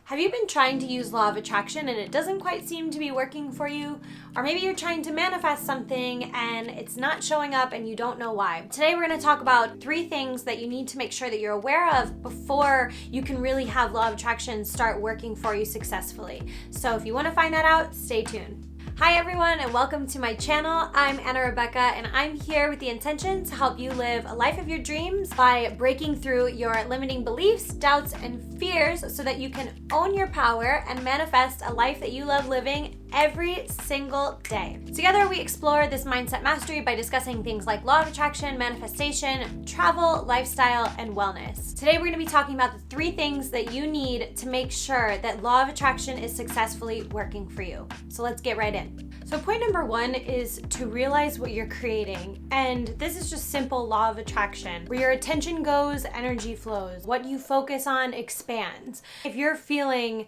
Have you been trying to use law of attraction and it doesn't quite seem to be working for you? Or maybe you're trying to manifest something and it's not showing up and you don't know why. Today we're going to talk about 3 things that you need to make sure that you're aware of before you can really have law of attraction start working for you successfully. So if you want to find that out, stay tuned. Hi everyone and welcome to my channel. I'm Anna Rebecca and I'm here with the intention to help you live a life of your dreams by breaking through your limiting beliefs, doubts, and fears so that you can own your power and manifest a life that you love living every single day. Together we explore this mindset mastery by discussing things like law of attraction, manifestation, travel, lifestyle, and wellness. Today we're going to be talking about the 3 things that you need to make sure that law of attraction is successfully working for you. So let's get right in. So point number 1 is to realize what you're creating. And this is just simple law of attraction. Where your attention goes, energy flows. What you focus on expands. If you're feeling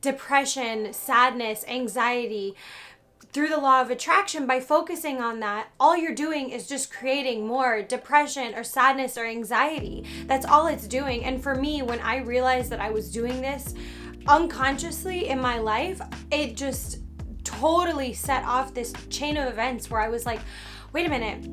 depression, sadness, anxiety, through the law of attraction, by focusing on that, all you're doing is just creating more depression or sadness or anxiety. That's all it's doing. And for me, when I realized that I was doing this unconsciously in my life, it just totally set off this chain of events where I was like, wait a minute,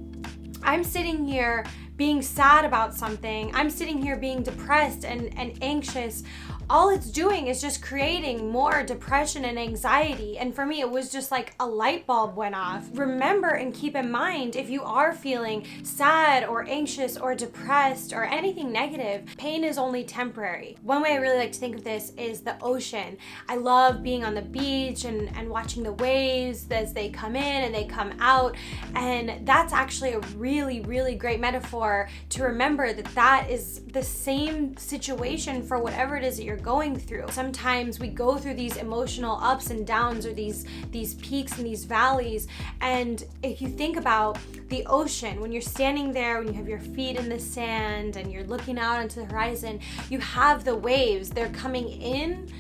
I'm sitting here being sad about something. I'm sitting here being depressed and anxious. All it's doing is just creating more depression and anxiety. And for me, it was just like a light bulb went off. Remember and keep in mind, if you are feeling sad or anxious or depressed or anything negative, pain is only temporary. One way I really like to think of this is the ocean. I love being on the beach and watching the waves as they come in and they come out. And that's actually a really, really great metaphor to remember that that is the same situation for whatever it is that you're going through. Sometimes we go through these emotional ups and downs or these peaks and these valleys. And if you think about the ocean, when you're standing there, when you have your feet in the sand and you're looking out into the horizon, you have the waves. They're coming in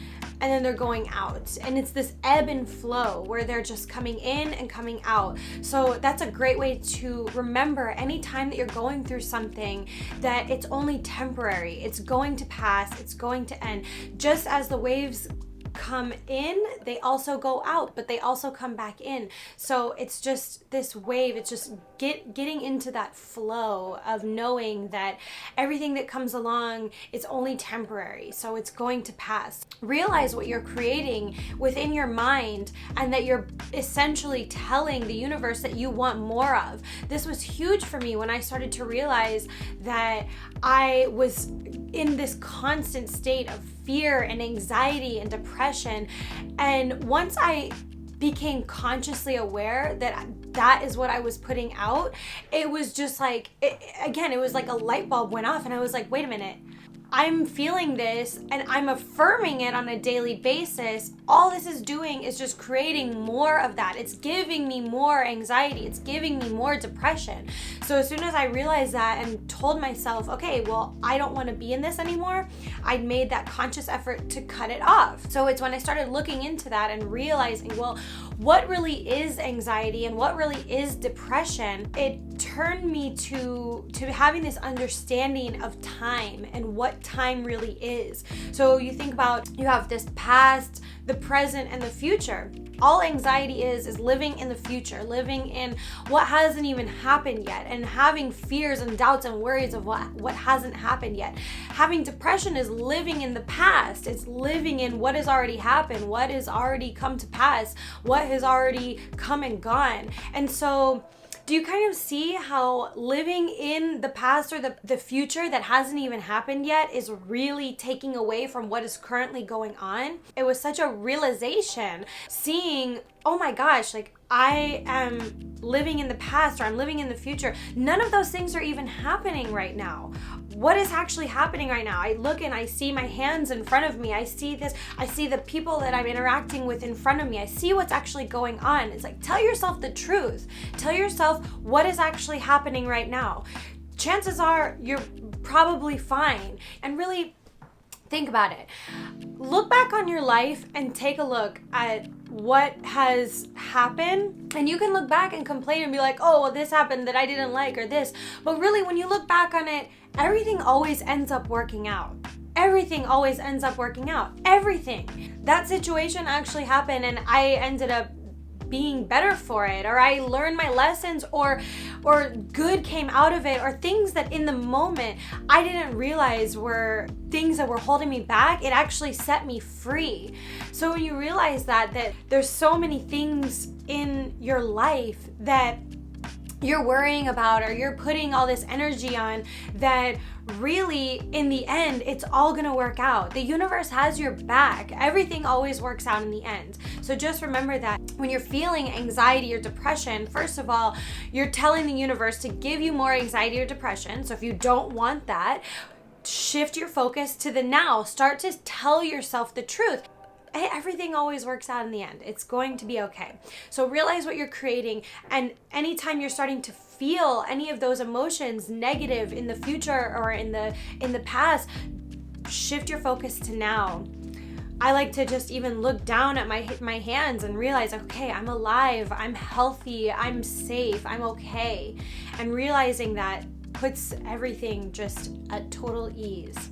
and then they're going out. And it's this ebb and flow where they're just coming in and coming out. So that's a great way to remember anytime that you're going through something that it's only temporary. It's going to pass. It's going to end. Just as the waves come in, they also go out, but they also come back in. So it's just this wave. It's just getting into that flow of knowing that everything that comes along is only temporary. So it's going to pass. Realize what you're creating within your mind and that you're essentially telling the universe that you want more of. This was huge for me when I started to realize that I was in this constant state of fear and anxiety and depression. And once I became consciously aware that that is what I was putting out, it was just like, it was like a light bulb went off and I was like, wait a minute. I'm feeling this and I'm affirming it on a daily basis. All this is doing is just creating more of that. It's giving me more anxiety. It's giving me more depression. So as soon as I realized that and told myself, okay, well, I don't want to be in this anymore, I made that conscious effort to cut it off. So it's when I started looking into that and realizing, well, what really is anxiety and what really is depression, it turned me to having this understanding of time and what time really is. So you think about, you have this past, the present, and the future. All anxiety is living in the future, living in what hasn't even happened yet, and having fears and doubts and worries of what hasn't happened yet. Having depression is living in the past. It's living in what has already happened, what has already come to pass, what has already come and gone. And so do you kind of see how living in the past or the future that hasn't even happened yet is really taking away from what is currently going on? It was such a realization seeing, oh my gosh, like I am living in the past or I'm living in the future. None of those things are even happening right now. What is actually happening right now? I look and I see my hands in front of me. I see this. I see the people that I'm interacting with in front of me. I see what's actually going on. It's like, tell yourself the truth. Tell yourself what is actually happening right now. Chances are you're probably fine. And really think about it. Look back on your life and take a look at what has happened. And you can look back and complain and be like, oh, well, this happened that I didn't like or this. But really, when you look back on it, everything always ends up working out. everything always ends up working out. Everything. That situation actually happened and I ended up being better for it, or I learned my lessons, or good came out of it, or things that in the moment I didn't realize were things that were holding me back. It actually set me free. So when you realize that there's so many things in your life that you're worrying about or you're putting all this energy on, that really in the end it's all gonna work out. The universe has your back. Everything always works out in the end. So just remember that when you're feeling anxiety or depression, first of all, you're telling the universe to give you more anxiety or depression. So if you don't want that, shift your focus to the now. Start to tell yourself the truth. Everything always works out in the end. It's going to be okay. So realize what you're creating, and anytime you're starting to feel any of those emotions, negative in the future or in the past, shift your focus to now. I like to just even look down at my hands and realize, okay, I'm alive, I'm healthy, I'm safe, I'm okay. And realizing that puts everything just at total ease.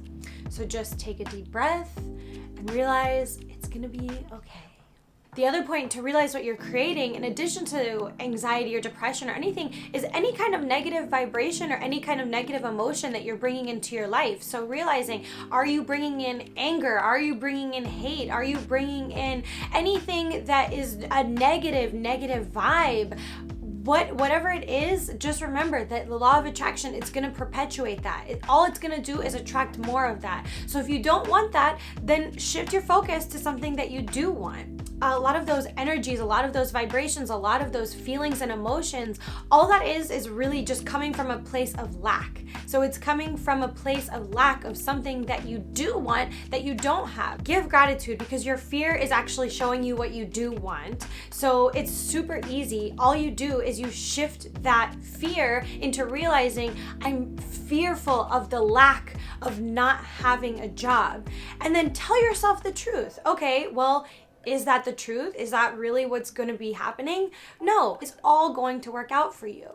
So just take a deep breath and realize it's gonna be okay. The other point to realize what you're creating, in addition to anxiety or depression or anything, is any kind of negative vibration or any kind of negative emotion that you're bringing into your life. So realizing, are you bringing in anger? Are you bringing in hate? Are you bringing in anything that is a negative vibe? Whatever it is, just remember that the law of attraction, it's going to perpetuate that. All it's going to do is attract more of that. So if you don't want that, then shift your focus to something that you do want. A lot of those energies, a lot of those vibrations, a lot of those feelings and emotions, all that is really just coming from a place of lack. So it's coming from a place of lack of something that you do want that you don't have. Give gratitude, because your fear is actually showing you what you do want. So it's super easy. All you do is you shift that fear into realizing, I'm fearful of the lack of not having a job. And then tell yourself the truth. Okay, well, is that the truth? Is that really what's going to be happening? No, it's all going to work out for you.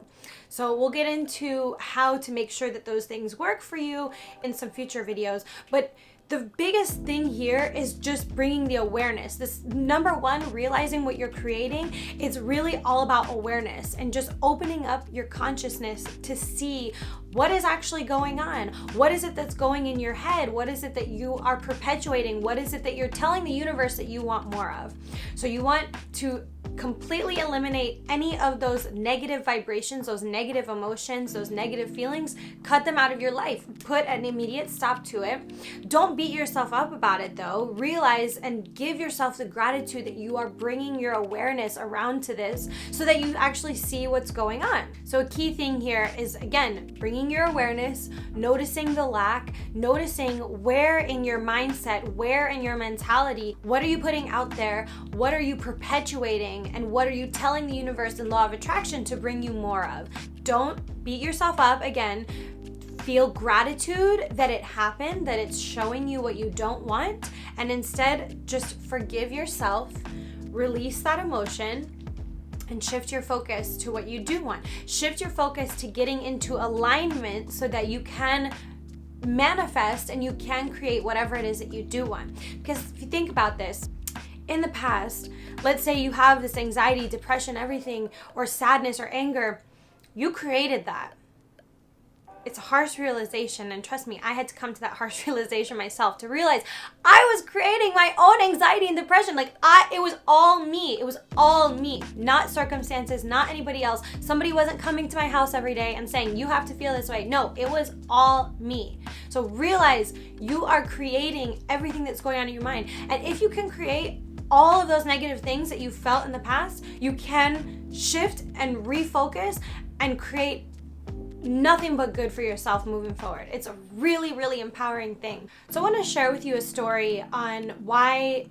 So we'll get into how to make sure that those things work for you in some future videos. But the biggest thing here is just bringing the awareness. This number one, realizing what you're creating, it's really all about awareness and just opening up your consciousness to see what is actually going on. What is it that's going in your head? What is it that you are perpetuating? What is it that you're telling the universe that you want more of? So you want to completely eliminate any of those negative vibrations, those negative emotions, those negative feelings. Cut them out of your life. Put an immediate stop to it. Don't beat yourself up about it though. Realize and give yourself the gratitude that you are bringing your awareness around to this so that you actually see what's going on. So a key thing here is, again, bringing your awareness, noticing the lack, noticing where in your mindset, where in your mentality, what are you putting out there? What are you perpetuating? And what are you telling the universe and law of attraction to bring you more of? Don't beat yourself up. Again, feel gratitude that it happened, that it's showing you what you don't want, and instead just forgive yourself, release that emotion, and shift your focus to what you do want. Shift your focus to getting into alignment so that you can manifest and you can create whatever it is that you do want. Because if you think about this, in the past, let's say you have this anxiety, depression, everything, or sadness or anger, you created that. It's a harsh realization, and trust me, I had to come to that harsh realization myself to realize I was creating my own anxiety and depression. It was all me. It was all me, not circumstances, not anybody else. Somebody wasn't coming to my house every day and saying, you have to feel this way. No, it was all me. So realize you are creating everything that's going on in your mind. And if you can create all of those negative things that you felt in the past, you can shift and refocus and create nothing but good for yourself moving forward. It's a really, really empowering thing. So I want to share with you a story on why,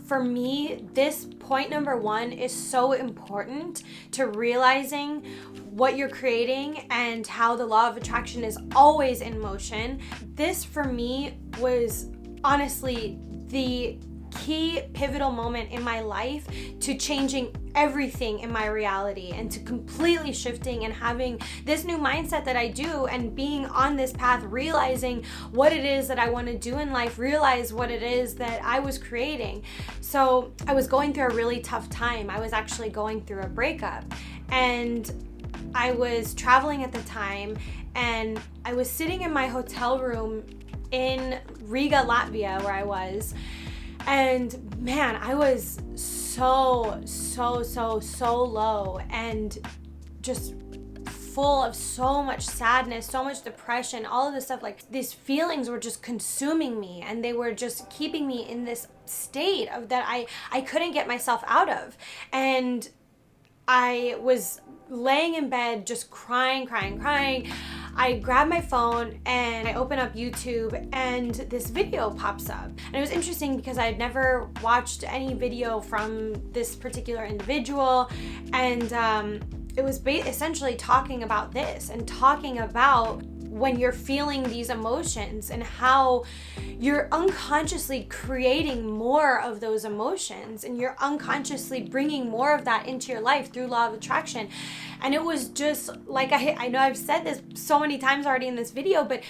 for me, this point number one is so important to realizing what you're creating and how the law of attraction is always in motion. This, for me, was honestly the key pivotal moment in my life to changing everything in my reality and to completely shifting and having this new mindset that I do and being on this path, realizing what it is that I want to do in life, realize what it is that I was creating. So I was going through a really tough time. I was actually going through a breakup, and I was traveling at the time, and I was sitting in my hotel room in Riga, Latvia, where I was. And man, I was so low and just full of so much sadness, so much depression, all of this stuff. Like, these feelings were just consuming me, and they were just keeping me in this state of that I couldn't get myself out of. And I was laying in bed just crying. I grab my phone and I open up YouTube, and this video pops up. And it was interesting because I had never watched any video from this particular individual, and it was essentially talking about this and talking about when you're feeling these emotions and how you're unconsciously creating more of those emotions, and you're unconsciously bringing more of that into your life through law of attraction. And it was just like, I know I've said this so many times already in this video, but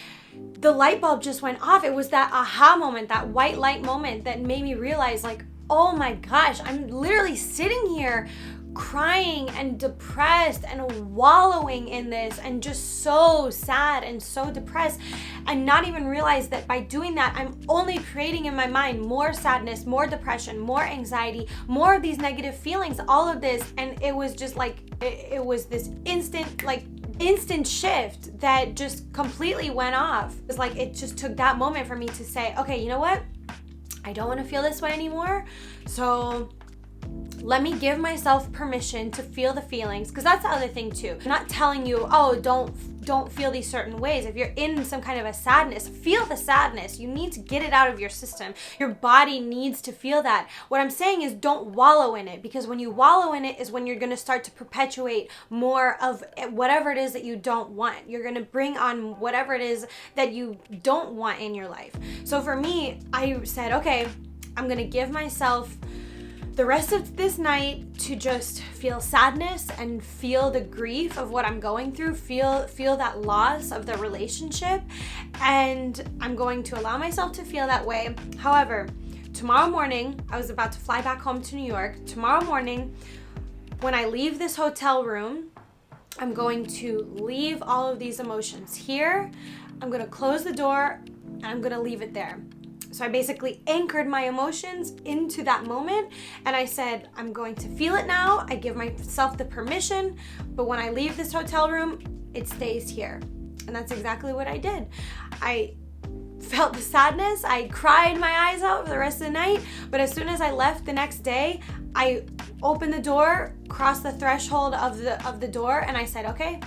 the light bulb just went off. It was that aha moment, that white light moment that made me realize, like, oh my gosh, I'm literally sitting here crying and depressed and wallowing in this and just so sad and so depressed, and not even realize that by doing that I'm only creating in my mind more sadness, more depression, more anxiety, more of these negative feelings, all of this. And it was just like it was this instant shift that just completely went off. It was like it just took that moment for me to say, okay, you know what, I don't want to feel this way anymore, so let me give myself permission to feel the feelings. Because that's the other thing too. I'm not telling you, oh, don't feel these certain ways. If you're in some kind of a sadness, feel the sadness. You need to get it out of your system. Your body needs to feel that. What I'm saying is, don't wallow in it, because when you wallow in it is when you're going to start to perpetuate more of whatever it is that you don't want. You're going to bring on whatever it is that you don't want in your life. So for me, I said, okay, I'm going to give myself the rest of this night to just feel sadness and feel the grief of what I'm going through, feel that loss of the relationship, and I'm going to allow myself to feel that way. However, tomorrow morning, I was about to fly back home to New York. Tomorrow morning, when I leave this hotel room, I'm going to leave all of these emotions here. I'm going to close the door, and I'm going to leave it there. So I basically anchored my emotions into that moment, and I said, I'm going to feel it now. I give myself the permission, but when I leave this hotel room, it stays here. And that's exactly what I did. I felt the sadness. I cried my eyes out for the rest of the night, but as soon as I left the next day, I opened the door, crossed the threshold of the door, and I said, okay,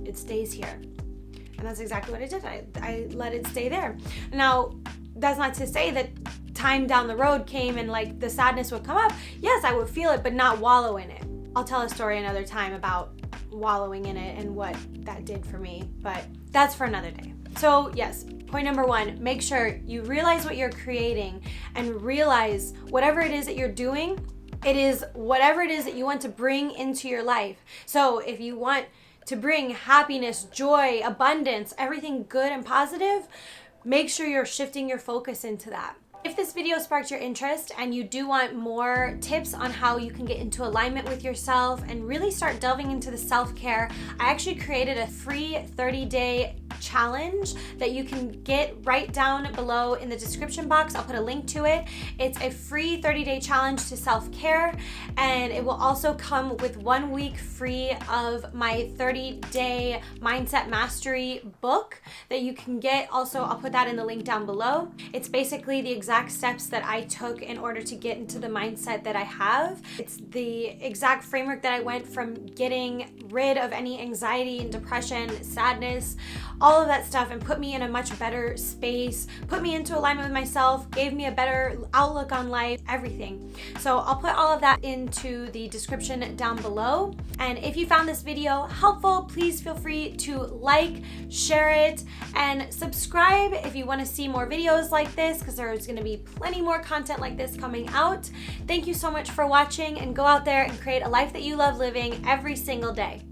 it stays here. And that's exactly what I did. I let it stay there. Now, that's not to say that time down the road came and like the sadness would come up. Yes, I would feel it, but not wallow in it. I'll tell a story another time about wallowing in it and what that did for me, but that's for another day. So yes, point number one, make sure you realize what you're creating and realize whatever it is that you're doing, it is whatever it is that you want to bring into your life. So if you want to bring happiness, joy, abundance, everything good and positive, make sure you're shifting your focus into that. If this video sparked your interest and you do want more tips on how you can get into alignment with yourself and really start delving into the self-care, I actually created a free 30-day challenge that you can get right down below in the description box. I'll put a link to it. It's a free 30-day challenge to self-care, and it will also come with 1 week free of my 30-day mindset mastery book that you can get. Also, I'll put that in the link down below. It's basically the exact steps that I took in order to get into the mindset that I have. It's the exact framework that I went from getting rid of any anxiety and depression, sadness, all all of that stuff and put me in a much better space, put me into alignment with myself, gave me a better outlook on life, everything. So I'll put all of that into the description down below. And if you found this video helpful, please feel free to like, share it, and subscribe if you want to see more videos like this, because there's going to be plenty more content like this coming out. Thank you so much for watching, and go out there and create a life that you love living every single day.